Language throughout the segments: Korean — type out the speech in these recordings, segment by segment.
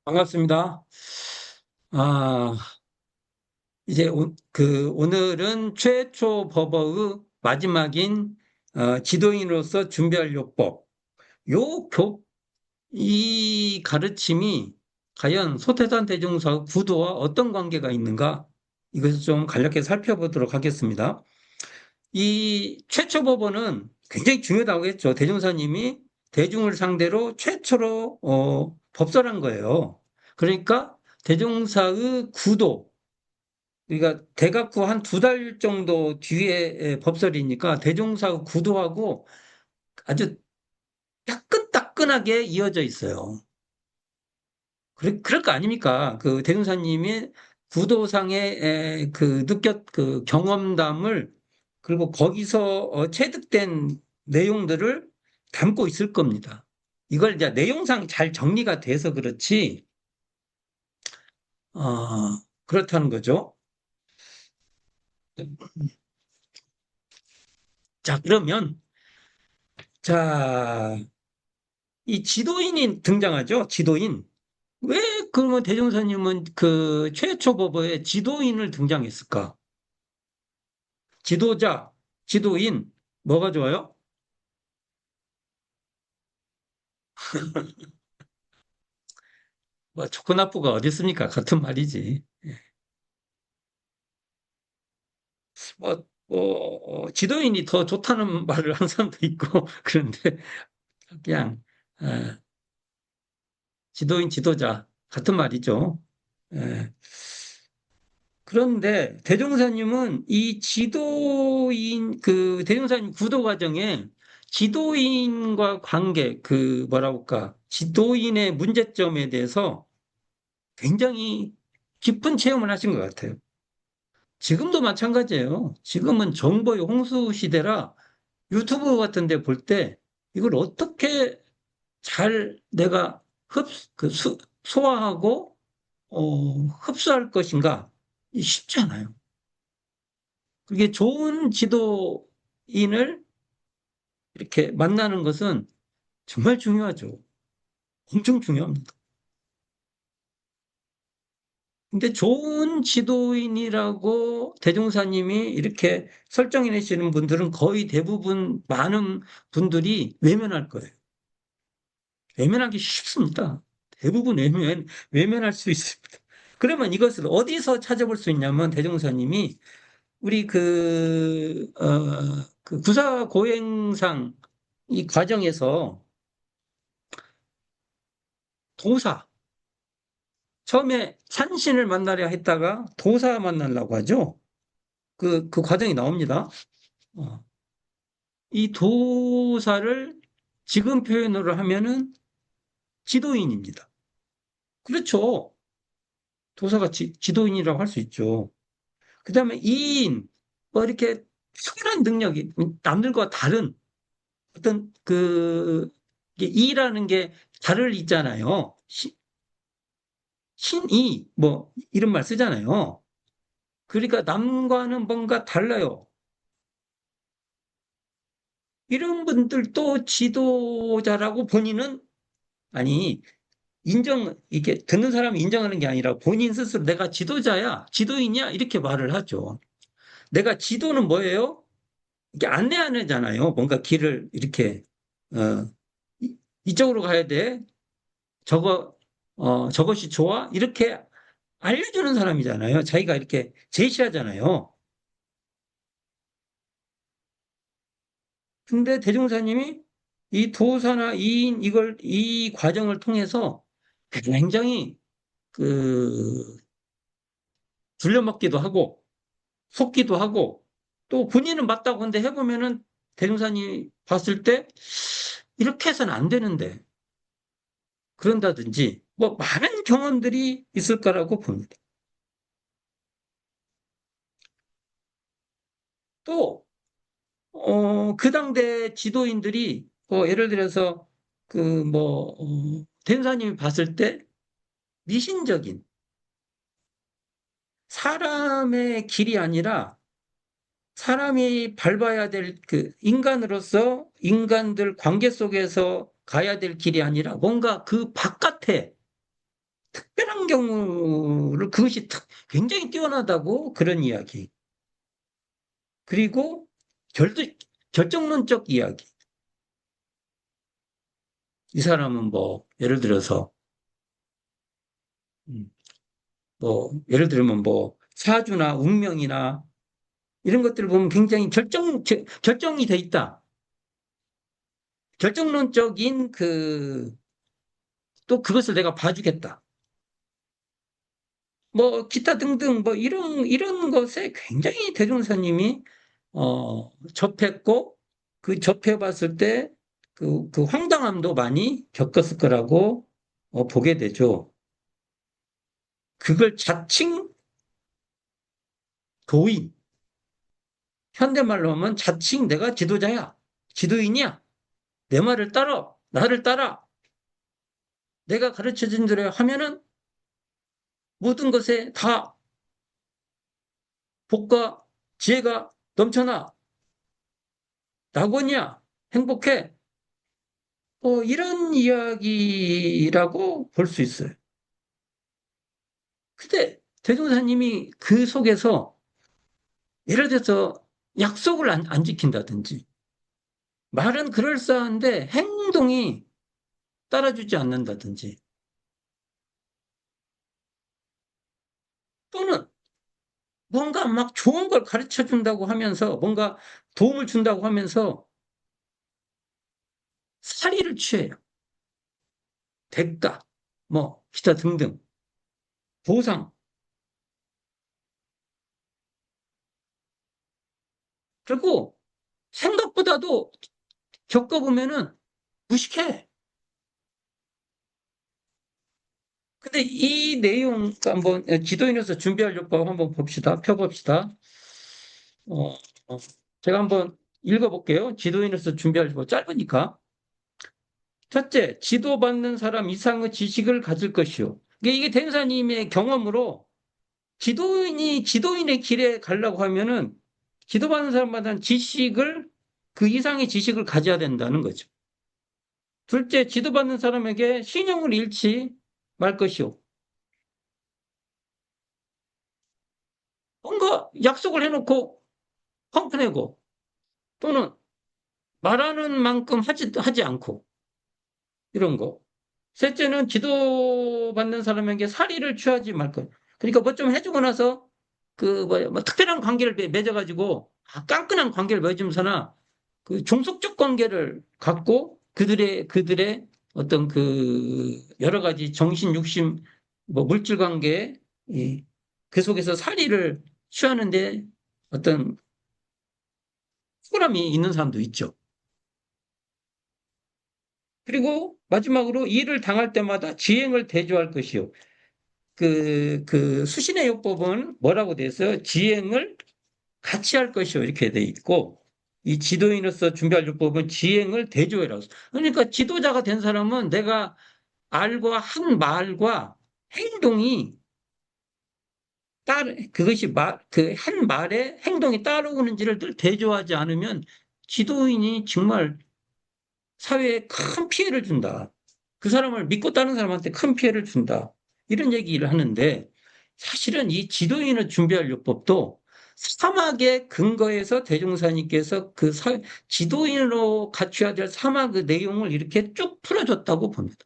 반갑습니다. 아, 이제 오늘은 최초 법어의 마지막인 지도인으로서 준비할 요법. 요 교, 이 가르침이 과연 소태산 대종사의 구도와 어떤 관계가 있는가? 이것을 좀 간략히 살펴보도록 하겠습니다. 이 최초 법어는 굉장히 중요하다고 했죠. 대종사님이 대중을 상대로 최초로 법설한 거예요. 그러니까 대종사의 구도, 그러니까 대각 후 한 두 달 정도 뒤에 법설이니까 대종사의 구도하고 아주 따끈따끈하게 이어져 있어요. 그럴 거 아닙니까? 그 대종사님이 구도상의 그 경험담을 그리고 거기서 체득된 내용들을 담고 있을 겁니다. 이걸 이제 내용상 잘 정리가 돼서 그렇지, 그렇다는 거죠. 자, 그러면, 자, 이 지도인이 등장하죠? 지도인. 왜 그러면 대종사님은 그 최초 법어에 지도인을 등장했을까? 지도자, 지도인, 뭐가 좋아요? 뭐 좋고 나쁘가 어디 있습니까? 같은 말이지. 지도인이 더 좋다는 말을 한 사람도 있고, 그런데 그냥, 어, 지도인, 지도자, 같은 말이죠. 예. 그런데 대종사님은 이 대종사님 구도 과정에 지도인과 관계, 그 뭐라고 할까, 지도인의 문제점에 대해서 굉장히 깊은 체험을 하신 것 같아요. 지금도 마찬가지예요. 지금은 정보의 홍수 시대라 유튜브 같은 데 볼 때 이걸 어떻게 잘 내가 소화하고 흡수할 것인가? 이 쉽지 않아요. 그게 좋은 지도인을 이렇게 만나는 것은 정말 중요하죠. 엄청 중요합니다. 근데 좋은 지도인이라고 대종사님이 이렇게 설정해 내시는 분들은 거의 대부분 많은 분들이 외면할 거예요. 외면하기 쉽습니다. 대부분 외면할 수 있습니다. 그러면 이것을 어디서 찾아볼 수 있냐면 대종사님이 우리 그 구사 고행상 이 과정에서 도사, 처음에 산신을 만나려 했다가 도사 만나려고 하죠. 그 과정이 나옵니다. 어, 이 도사를 지금 표현으로 하면은 지도인입니다. 그렇죠. 도사가 지도인이라고 할 수 있죠. 그 다음에 이인, 뭐 이렇게 특별한 능력이 남들과 다른 어떤 이게 이라는 게 달을 있잖아요. 신이, 뭐, 이런 말 쓰잖아요. 그러니까 남과는 뭔가 달라요. 이런 분들도 지도자라고 본인은, 아니, 이게 듣는 사람이 인정하는 게 아니라 본인 스스로 내가 지도자야, 지도인이야, 이렇게 말을 하죠. 내가 지도는 뭐예요? 이게 안내하잖아요. 뭔가 길을 이렇게, 어, 이쪽으로 가야 돼. 저것이 좋아? 이렇게 알려주는 사람이잖아요. 자기가 이렇게 제시하잖아요. 근데 대종사님이 이 도사나 이 과정을 통해서 굉장히 그, 둘려먹기도 하고, 속기도 하고, 또 본인은 맞다고 근데 해보면은 대종사님이 봤을 때 이렇게 해서는 안 되는데, 그런다든지, 뭐 많은 경험들이 있을 거라고 봅니다. 또, 그 당대 지도인들이, 예를 들어서, 대종사님이 봤을 때 미신적인 사람의 길이 아니라 사람이 밟아야 될 인간으로서 인간들 관계 속에서 가야 될 길이 아니라 뭔가 그 바깥에 특별한 경우를 그것이 굉장히 뛰어나다고 그런 이야기. 그리고 결정론적 이야기. 이 사람은 뭐 예를 들어서 음, 뭐 예를 들면 뭐 사주나 운명이나 이런 것들을 보면 굉장히 결정이 돼 있다. 결정론적인 또 그것을 내가 봐주겠다. 뭐 기타 등등 뭐 이런 것에 굉장히 대종사님이 접했고 그 접해봤을 때 그 황당함도 많이 겪었을 거라고 보게 되죠. 그걸 자칭 도인, 현대말로 하면 자칭 내가 지도자야, 지도인이야, 내 말을 따라, 나를 따라, 내가 가르쳐준 대로 하면은 모든 것에 다 복과 지혜가 넘쳐나, 낙원이야, 행복해. 이런 이야기라고 볼 수 있어요. 근데 대종사님이 그 속에서 예를 들어서 약속을 안 지킨다든지 말은 그럴싸한데 행동이 따라주지 않는다든지 또는 뭔가 막 좋은 걸 가르쳐 준다고 하면서 뭔가 도움을 준다고 하면서 사리를 취해요. 대가, 뭐 기타 등등 보상. 그리고 생각보다도 겪어보면은 무식해. 근데 이 내용 한번 지도인으로서 준비할 요법 한번 봅시다. 펴봅시다. 어, 어, 제가 한번 읽어볼게요. 지도인으로서 준비할 요법 짧으니까. 첫째, 지도받는 사람 이상의 지식을 가질 것이요. 이게 대사님의 경험으로 지도인의 길에 가려고 하면은 지도받는 사람마다 지식을 그 이상의 지식을 가져야 된다는 거죠. 둘째, 지도받는 사람에게 신용을 잃지 말 것이요. 뭔가 약속을 해놓고 펑크내고 또는 말하는 만큼 하지 않고 이런 거. 셋째는 지도받는 사람에게 사리를 취하지 말 것. 그러니까 뭐 좀 해주고 나서 뭐 특별한 관계를 맺어가지고 깐깐한 관계를 맺으면서나 그 종속적 관계를 갖고 그들의 어떤 여러 가지 정신, 육심, 뭐 물질 관계, 그 속에서 사리를 취하는데 어떤 특별함이 있는 사람도 있죠. 그리고 마지막으로 일을 당할 때마다 지행을 대조할 것이요. 수신의 요법은 뭐라고 돼 있어요? 지행을 같이 할 것이요. 이렇게 돼 있고, 이 지도인으로서 준비할 요법은 지행을 대조해라. 그러니까 지도자가 된 사람은 내가 알고 한 말과 행동이 그것이 그 한 말에 행동이 따라오는지를 늘 대조하지 않으면 지도인이 정말 사회에 큰 피해를 준다. 그 사람을 믿고 다른 사람한테 큰 피해를 준다. 이런 얘기를 하는데 사실은 이 지도인을 준비할 요법도 사막의 근거에서 대종사님께서 지도인으로 갖춰야 될 사막의 내용을 이렇게 쭉 풀어줬다고 봅니다.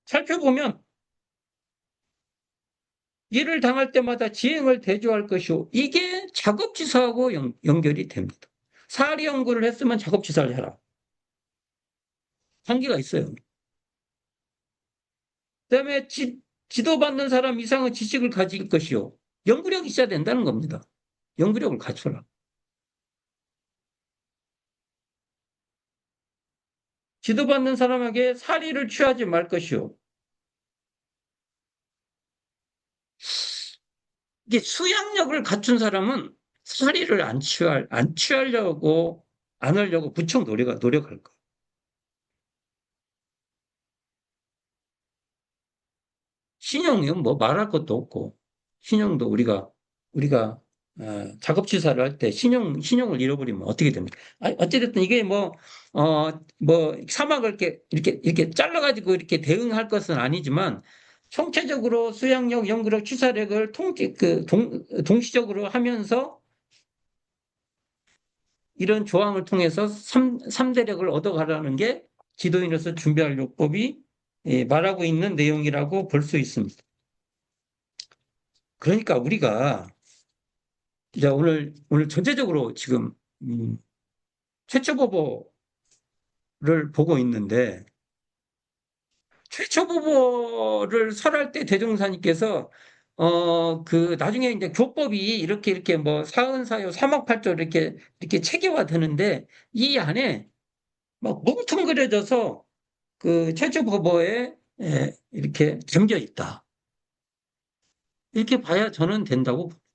살펴보면 일을 당할 때마다 지행을 대조할 것이오. 이게 작업지사하고 연결이 됩니다. 사리 연구를 했으면 작업지사를 해라. 관계가 있어요. 그다음에 지도받는 사람 이상의 지식을 가질 것이요. 연구력이 있어야 된다는 겁니다. 연구력을 갖춰라. 지도받는 사람에게 사리를 취하지 말 것이요. 이게 수양력을 갖춘 사람은 사리를 안 취하려고, 안 하려고 부쩍 노력할 거예요. 신용은 뭐 말할 것도 없고, 신용도 우리가 작업 취사를 할 때 신용을 잃어버리면 어떻게 됩니까? 어찌됐든 이게 뭐, 사막을 이렇게 잘라가지고 이렇게 대응할 것은 아니지만, 총체적으로 수양력, 연구력, 취사력을 동시적으로 하면서 이런 조항을 통해서 삼대력을 얻어가라는 게 지도인으로서 준비할 요법이 말하고 있는 내용이라고 볼 수 있습니다. 그러니까 우리가 이제 오늘 전체적으로 지금 최초보보를 보고 있는데, 최초보보를 설할 때 대종사님께서 나중에 이제 교법이 이렇게 뭐 사은사요 삼학팔조 이렇게 체계화되는데, 이 안에 막 뭉뚱그려져서 그 최초보보에 이렇게 담겨 있다. 이렇게 봐야 저는 된다고 봅니다.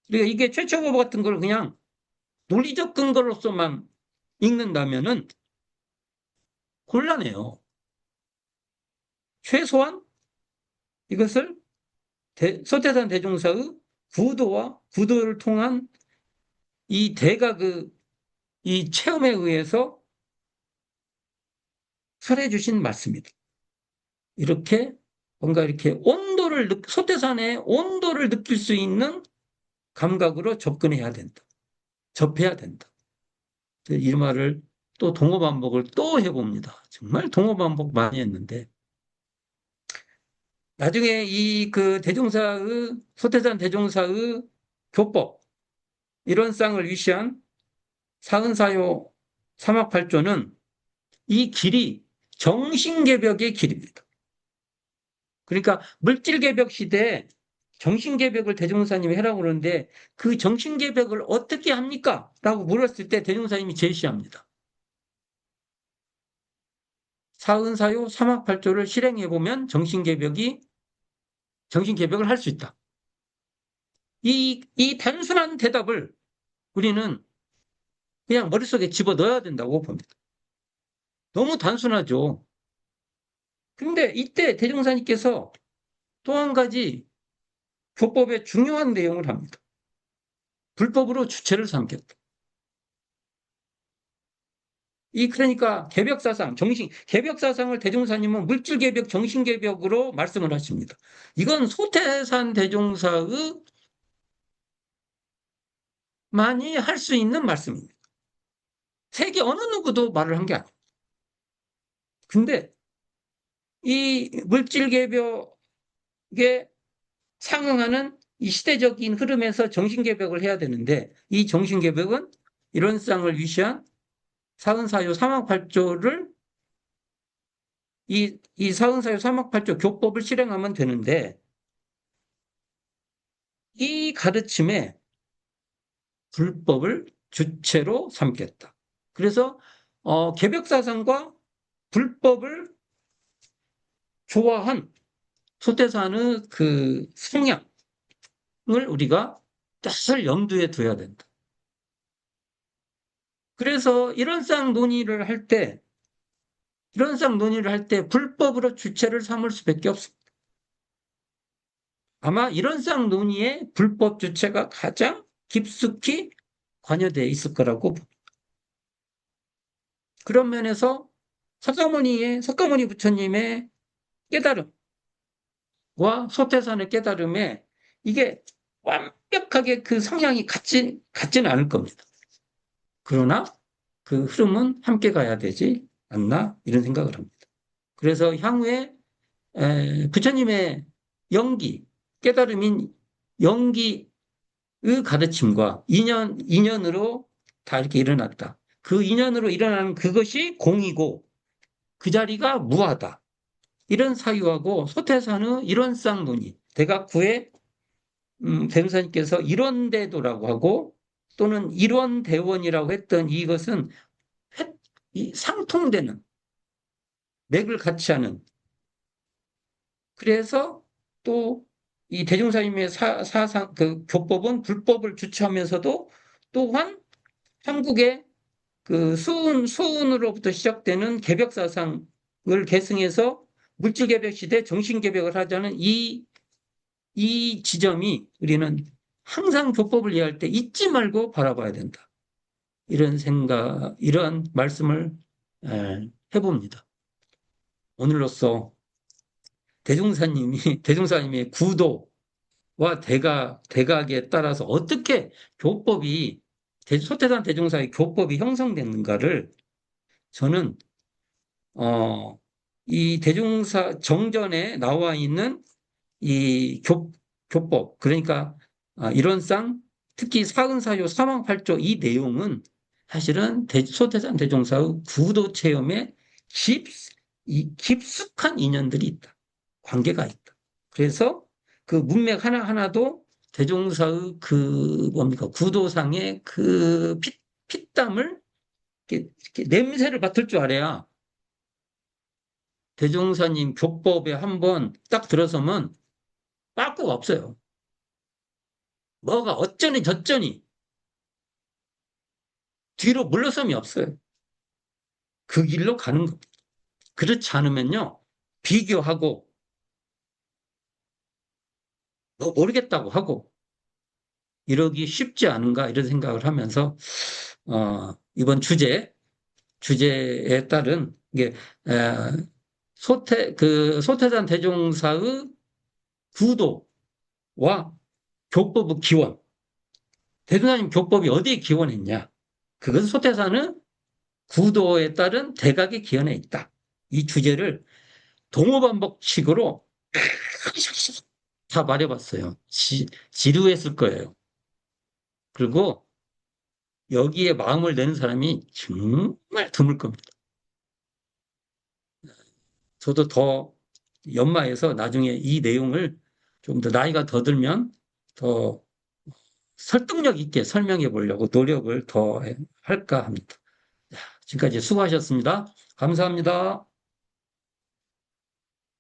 그러니까 이게 최초보보 같은 걸 그냥 논리적 근거로서만 읽는다면은 곤란해요. 최소한 이것을 소태산 대종사의 구도를 통한 이 대각의 이 체험에 의해서 설해 주신 말씀이다. 이렇게 뭔가 이렇게 소태산의 온도를 느낄 수 있는 감각으로 접근해야 된다. 접해야 된다. 이 말을 또 동어반복을 또 해봅니다. 정말 동어반복 많이 했는데, 나중에 소태산 대종사의 교법, 이런 쌍을 위시한 사은사요 삼학팔조는 이 길이 정신개벽의 길입니다. 그러니까 물질개벽 시대에 정신개벽을 대종사님이 해라고 그러는데, 그 정신개벽을 어떻게 합니까? 라고 물었을 때 대종사님이 제시합니다. 사은사요 삼학팔조를 실행해보면 정신개벽을 할 수 있다. 이 단순한 대답을 우리는 그냥 머릿속에 집어넣어야 된다고 봅니다. 너무 단순하죠. 근데 이때 대종사님께서 또 한 가지 교법의 중요한 내용을 합니다. 불법으로 주체를 삼겠다. 그러니까 개벽사상을 대종사님은 물질개벽, 정신개벽으로 말씀을 하십니다. 이건 소태산 대종사의 만이 할 수 있는 말씀입니다. 세계 어느 누구도 말을 한 게 아니에요. 근데 이 물질개벽에 상응하는 이 시대적인 흐름에서 정신개벽을 해야 되는데, 이 정신개벽은 이런 쌍을 위시한 사은사유 삼학팔조를 이 사은사유 삼학팔조 교법을 실행하면 되는데, 이 가르침에 불법을 주체로 삼겠다. 그래서 개벽사상과 불법을 조화한 소태산의 그 성향을 우리가 늘 염두에 둬야 된다. 그래서 이런 쌍 논의를 할 때 불법으로 주체를 삼을 수밖에 없습니다. 아마 이런 쌍 논의에 불법 주체가 가장 깊숙이 관여되어 있을 거라고 봅니다. 그런 면에서 석가모니 부처님의 깨달음과 소태산의 깨달음에 이게 완벽하게 그 성향이 같지는 않을 겁니다. 그러나 그 흐름은 함께 가야 되지 않나, 이런 생각을 합니다. 그래서 향후에 부처님의 깨달음인 영기의 가르침과 인연으로 다 이렇게 일어났다. 그 인연으로 일어나는 그것이 공이고 그 자리가 무하다. 이런 사유하고 소태산의 이론상 논의, 대각후에 대무사님께서 이론대도라고 하고 또는 이론대원이라고 했던 이것은 상통되는 맥을 같이 하는, 그래서 또 이 대종사님의 사상 그 교법은 불법을 주체하면서도 또한 한국의 그 수은으로부터 시작되는 개벽 사상을 계승해서 물질개벽 시대 정신개벽을 하자는 이 지점이 우리는 항상 교법을 이해할 때 잊지 말고 바라봐야 된다. 이런 생각, 이러한 말씀을 해봅니다. 오늘로써 대종사님의 구도와 대각에 따라서 어떻게 교법이, 소태산 대종사의 교법이 형성됐는가를 저는, 어, 이 대종사 정전에 나와 있는 이 교법, 그러니까 이론상 특히 사은사요 사망팔조 이 내용은 사실은 소태산 대종사의 구도 체험에 깊숙한 인연들이 있다. 관계가 있다. 그래서 그 문맥 하나하나도 대종사의 그 뭡니까 구도상의 그 피땀을 이렇게 냄새를 맡을 줄 알아야 대종사님 교법에 한번 딱 들어서면 빠꾸가 없어요. 뭐가 어쩌니 저쩌니 뒤로 물러섬이 없어요. 그 길로 가는 겁니다. 그렇지 않으면요, 비교하고 뭐 모르겠다고 하고 이러기 쉽지 않은가 이런 생각을 하면서 이번 주제에 따른 이게 에, 소태산 대종사의 구도와 교법의 기원, 대종사님 교법이 어디에 기원했냐? 그것은 소태산의 구도에 따른 대각의 기원에 있다. 이 주제를 동호반복식으로 다 말해봤어요. 지루했을 거예요. 그리고 여기에 마음을 내는 사람이 정말 드물 겁니다. 저도 더 연마해서 나중에 이 내용을 좀 더 나이가 더 들면 더 설득력 있게 설명해 보려고 노력을 더 할까 합니다. 지금까지 수고하셨습니다. 감사합니다.